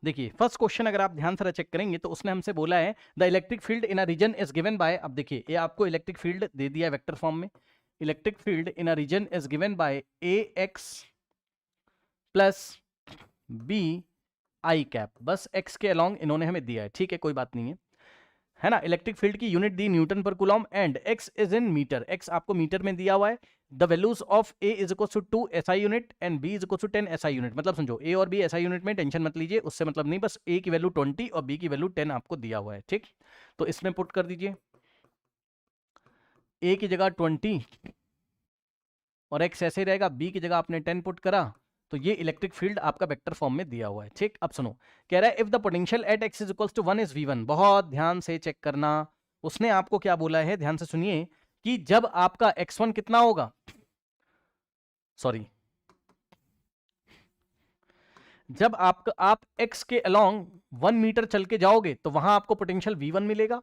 देखिए first question अगर आप ध्यान से चेक करेंगे तो उसने हमसे बोला है the electric field in a region is given by, अब देखिए ये आपको इलेक्ट्रिक फील्ड दे दिया है वेक्टर फॉर्म में, electric field in a region is given by a x plus b i cap, बस एक्स के अलोंग इन्होंने हमें दिया है, ठीक है कोई बात नहीं है ना। इलेक्ट्रिक फील्ड की यूनिट दी newton per coulomb and x is in metre, x आपको मीटर में दिया हुआ है। The values of a is equal to 2 SI unit and b is equal to 10 SI unit, मतलब समझो ए और बी एसआई यूनिट में, टेंशन मत लीजिए उससे मतलब नहीं, बस ए की वैल्यू 20 और बी की वैल्यू 10 आपको दिया हुआ है, ठीक। तो इसमें पुट कर दीजिए ए की जगह 20 और एक्स ऐसे रहेगा, बी की जगह आपने 10 पुट करा, तो ये इलेक्ट्रिक फील्ड आपका वेक्टर फॉर्म में दिया हुआ है, ठीक। अब सुनो, कह रहा है if the potential at x is equals to 1 is v1, बहुत ध्यान से चेक करना, उसने आपको क्या बोला है, ध्यान से सुनिए, कि जब आपका x1 कितना होगा, सॉरी, जब आप x के अलोंग 1 मीटर चल के जाओगे तो वहां आपको पोटेंशियल v1 मिलेगा,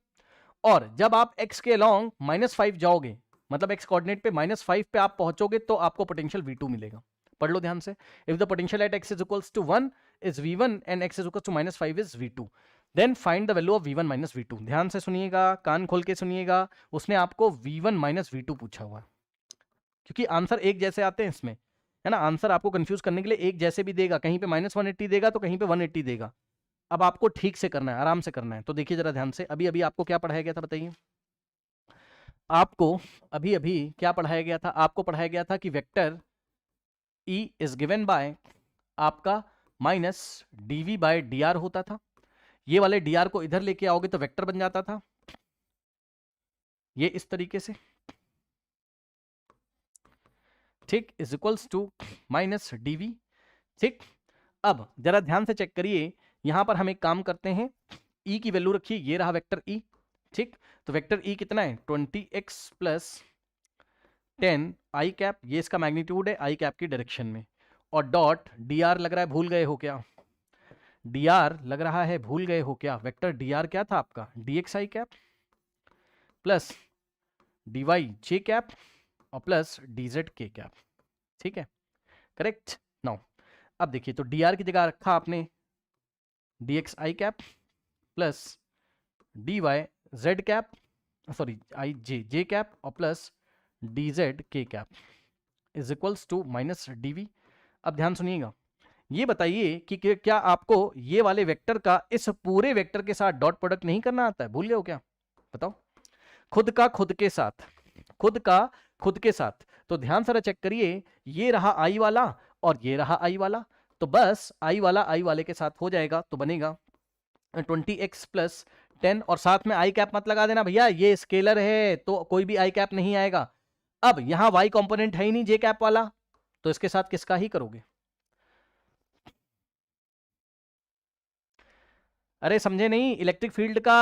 और जब आप x के अलोंग -5 जाओगे, मतलब x कोऑर्डिनेट पे -5 पे आप पहुंचोगे तो आपको पोटेंशियल v2 मिलेगा। पढ़ लो ध्यान से, if the potential at x is equals to 1 is v1 and x is equals to -5 is v2, then find the value of v1 minus v2। ध्यान से सुनिएगा, कान खोल के सुनिएगा, उसने आपको v1 माइनस v2 पूछा हुआ है, क्योंकि आंसर एक जैसे आते हैं इसमें, है ना, आंसर आपको कंफ्यूज करने के लिए एक जैसे भी देगा, कहीं पे -180 देगा तो कहीं पे 180 देगा। अब आपको ठीक से करना है, आराम से करना है, तो देखिए जरा ध्यान से, अभी अभी आपको क्या पढ़ाया गया था बताइए, आपको अभी अभी क्या पढ़ाया गया था, आपको पढ़ाया गया था कि vector E is given bye आपका माइनस dv बाय dr होता था, ये वाले dr को इधर लेके आओगे तो वेक्टर बन जाता था, ये इस तरीके से, ठीक, is equals to minus dv, ठीक। अब जरा ध्यान से चेक करिए, यहां पर हम एक काम करते हैं, E की वैल्यू रखिए, ये रहा वेक्टर E, ठीक। तो वेक्टर E कितना है 20x प्लस 10 आई कैप, ये इसका मैग्नीट्यूड है आई कैप की डायरेक्शन में, और डॉट dr लग रहा है भूल गए हो क्या, dr लग रहा है भूल गए हो क्या, वेक्टर dr क्या था आपका dx i cap plus dy j cap और प्लस dz k कैप, ठीक है, करेक्ट। नाउ अब देखिए, तो dr की जगह रखा आपने dx i cap plus dy z cap, sorry i j cap और plus dz k cap is equals to minus dv। अब ध्यान सुनिएगा, ये बताइए कि क्या आपको ये वाले वेक्टर का इस पूरे वेक्टर के साथ डॉट प्रोडक्ट नहीं करना आता है, भूल गए हो क्या, बताओ, खुद का खुद के साथ, खुद का खुद के साथ, तो ध्यान से चेक करिए, ये रहा आई वाला और ये रहा आई वाला, तो बस आई वाला आई वाले के साथ हो जाएगा, तो बनेगा 20x प्लस 10, और साथ में आई कैप मत लगा देना भैया, ये स्केलर है तो कोई भी आई कैप नहीं आएगा। अब यहां y कंपोनेंट है ही नहीं जे कैप वाला, तो इसके साथ किसका ही करोगे, अरे समझे नहीं, इलेक्ट्रिक फील्ड का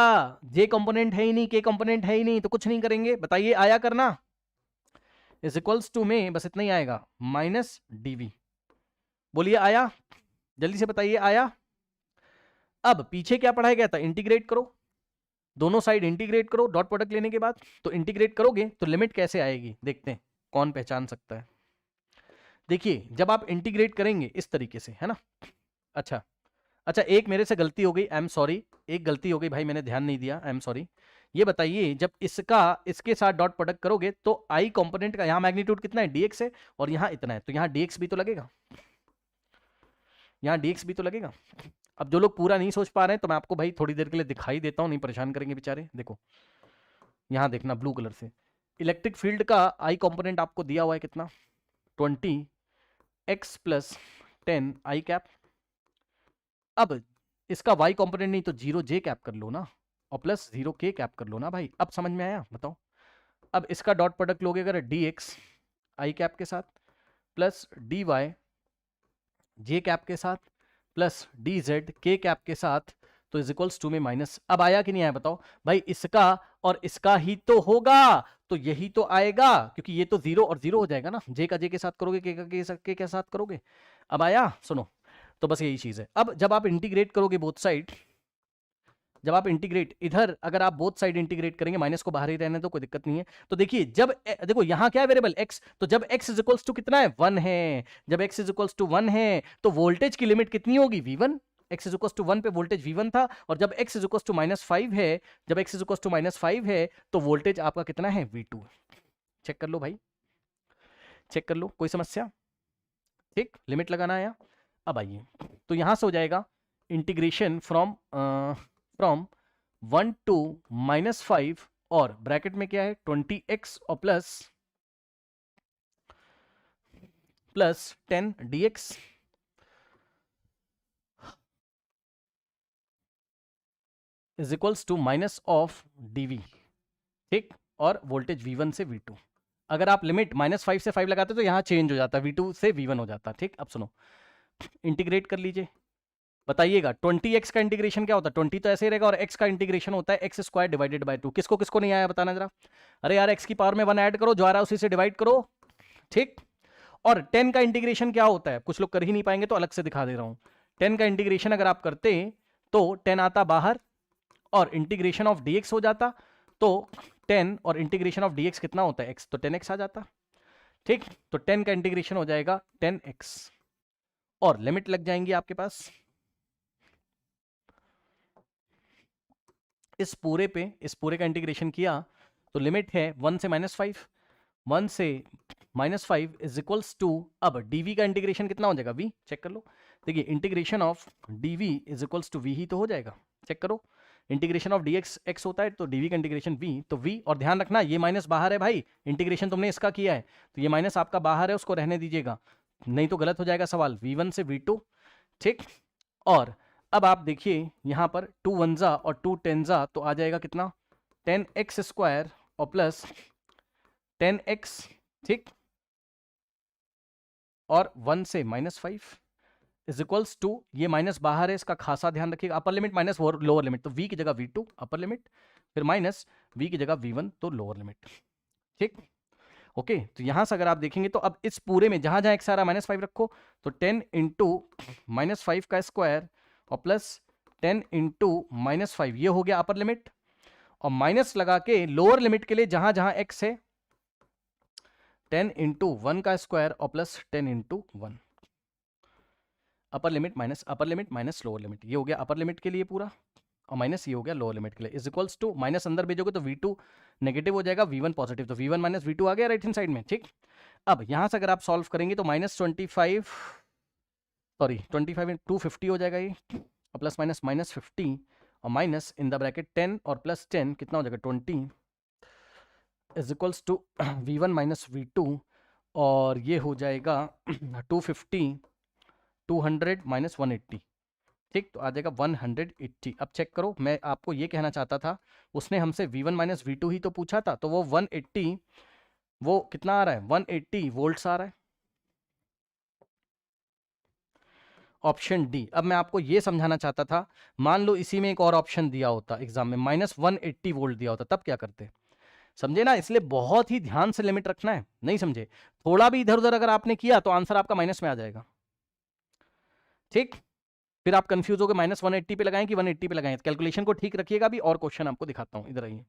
जे कंपोनेंट है ही नहीं, के कंपोनेंट है ही नहीं, तो कुछ नहीं करेंगे, बताइए आया करना, इज इक्वल्स टू में बस इतना ही आएगा माइनस dv, बोलिए आया, जल्दी से बताइए आया। अब पीछे क्या पढ़ाया गया था, इंटीग्रेट करो, दोनों साइड इंटीग्रेट करो डॉट प्रोडक्ट लेने के बाद, तो इंटीग्रेट करोगे तो लिमिट कैसे आएगी, देखते हैं कौन पहचान सकता है। देखिए जब आप इंटीग्रेट करेंगे इस तरीके से, है ना, अच्छा अच्छा, एक मेरे से गलती हो गई, आई एम सॉरी, एक गलती हो गई भाई, मैंने ध्यान नहीं दिया, आई एम सॉरी। ये बताइए जब इसका इसके साथ डॉट प्रोडक्ट करोगे तो आई कंपोनेंट का यहाँ मैग्नीट्यूड कितना है dx है, और यहाँ इतना है, तो यहाँ dx भी तो लगेगा, यहाँ dx भी तो लगेगा। अब जो लोग पूरा नहीं सोच पा रहे हैं तो मैं आपको भाई थोड़ी देर के लिए दिखाई देता हूँ, नहीं परेशान करेंगे बेचारे, देखो यहाँ देखना ब्लू कलर से, इलेक्ट्रिक फील्ड का आई कंपोनेंट आपको दिया हुआ है कितना 20x प्लस 10 आई कैप, अब इसका y कंपोनेंट नहीं तो 0 j कैप कर लो ना, और प्लस 0 k कैप कर लो ना भाई, अब समझ में आया बताओ। अब इसका डॉट प्रोडक्ट लोगे अगर dx i कैप के साथ प्लस dy j कैप के साथ प्लस dz k कैप के साथ, तो इज इक्वल्स टू में माइनस, अब आया कि नहीं आया बताओ भाई, इसका और इसका ही तो होगा, तो यही तो आएगा, क्योंकि ये तो 0 और 0 हो जाएगा ना, j का j के साथ करोगे, k का k के साथ करोगे, अब आया, सुनो, तो बस यही चीज है। अब जब आप इंटीग्रेट करोगे बोथ साइड, जब आप इंटीग्रेट इधर अगर आप बोथ साइड इंटीग्रेट करेंगे, माइनस को बाहर ही रहने तो कोई दिक्कत नहीं है, तो देखिए जब देखो यहां क्या है वेरिएबल x, तो जब x इज इक्वल्स टू कितना है 1 है, जब x इज इक्वल्स टू 1 है तो वोल्टेज की लिमिट कितनी होगी v1, x इज टू 1 पे वोल्टेज v1 था, और जब x इज टू -5 है, जब x इज टू -5 है तो वोल्टेज आपका कितना है, v2। चेक कर लो भाई, चेक कर लो, कोई समस्या? ठीक, लिमिट लगाना आया। अब आइए, तो यहां से हो जाएगा इंटीग्रेशन फ्रॉम 1 टू -5, और ब्रैकेट में क्या है 20x और plus 10 dx is equals to minus of dv। ठीक, और वोल्टेज v1 से v2। अगर आप लिमिट -5 से 5 लगाते तो यहां चेंज हो जाता, v2 से v1 हो जाता। ठीक, अब सुनो, इंटीग्रेट कर लीजिए, बताइएगा 20x का इंटीग्रेशन क्या होता है? 20 तो ऐसे ही रहेगा, और x का इंटीग्रेशन होता है x स्क्वायर डिवाइडेड बाय 2। किसको किसको नहीं आया बताना जरा? अरे यार, x की पावर में 1 ऐड करो, जो आ रहा है उसी से डिवाइड करो। ठीक, और 10 का इंटीग्रेशन क्या होता है? कुछ लोग कर ही नहीं पाएंगे तो अलग से दिखा दे रहा हूं। 10 का इंटीग्रेशन अगर आप करते तो 10 आता बाहर, और इंटीग्रेशन ऑफ dx हो जाता, तो 10 और इंटीग्रेशन ऑफ dx कितना होता है? x, तो 10x आ जाता। ठीक, तो 10 का इंटीग्रेशन हो जाएगा 10x, और लिमिट लग जाएंगी आपके पास इस पूरे पे। इस पूरे का इंटीग्रेशन किया तो लिमिट है 1 से -5, 1 से -5 इज इक्वल्स टू, अब dv का इंटीग्रेशन कितना हो जाएगा? v। चेक कर लो, देखिए integration of dv is equals to v ही तो हो जाएगा। चेक करो, इंटीग्रेशन ऑफ dx x होता है, तो dv का इंटीग्रेशन v, तो v, और ध्यान रखना ये माइनस बाहर है भाई, इंटीग्रेशन तुमने इसका किया है, तो ये माइनस आपका बाहर है, उसको रहने दीजिएगा, नहीं तो गलत हो जाएगा सवाल। v1 से v2। ठीक, और अब आप देखिए यहां पर 2 1 और 2 10 तो आ जाएगा कितना? 10x स्क्वायर और प्लस 10x। ठीक, और 1 से -5 इज इक्वल्स टू, ये माइनस बाहर है, इसका खासा ध्यान रखिएगा, upper limit minus lower limit, तो v की जगह v2 अपर लिमिट, फिर माइनस v की जगह v1 तो लोअर लिमिट। ठीक, ओके, तो यहां से अगर आप देखेंगे तो अब इस पूरे में जहां जहां x आ रहा -5 रखो, तो 10 इंटू -5 का स्क्वायर और प्लस 10 इंटू -5, ये हो गया अपर लिमिट, और माइनस लगा के लोअर लिमिट के लिए जहां जहां x है 10 इंटू 1 का स्क्वायर और plus 10 into 1, upper limit minus lower limit, ये हो गया अपर लिमिट के लिए पूरा, और माइनस ये हो गया लोअर लिमिट के लिए, इज इक्वल्स टू, माइनस अंदर भेजोगे तो v2 नेगेटिव हो जाएगा, v1 पॉजिटिव, तो v1 माइनस v2 आ गया राइट हैंड साइड में। ठीक, अब यहां से अगर आप सॉल्व करेंगे तो -25 250 हो जाएगा ये, और प्लस माइनस -50, और माइनस इन द ब्रैकेट 10 और प्लस 10 कितना हो जाएगा 20, is equals to v1 minus v2, और ये हो जाएगा 250 200 माइनस 180। ठीक, तो आ जाएगा 180। अब चेक करो, मैं आपको ये कहना चाहता था, उसने हमसे v1 माइनस v2 ही तो पूछा था, तो वो 180, वो कितना आ रहा है 180 वोल्ट्स आ रहा है, ऑप्शन डी। अब मैं आपको ये समझाना चाहता था, मान लो इसी में एक और ऑप्शन दिया होता एग्जाम में, -180 वोल्ट दिया होता, तब क्या करते? समझे ना, इसलिए बहुत ही ध्यान से लिमिट रखना है, नहीं समझे? थोड़ा भी इधर उधर अगर आपने किया तो आंसर आपका माइनस में आ जाएगा। ठीक, फिर आप कंफ्यूज हो गए -180 पे लगाएं कि 180 पे लगाएं, कैलकुलेशन को ठीक रखिएगा भी, और क्वेश्चन आपको दिखाता हूं, इधर आइए।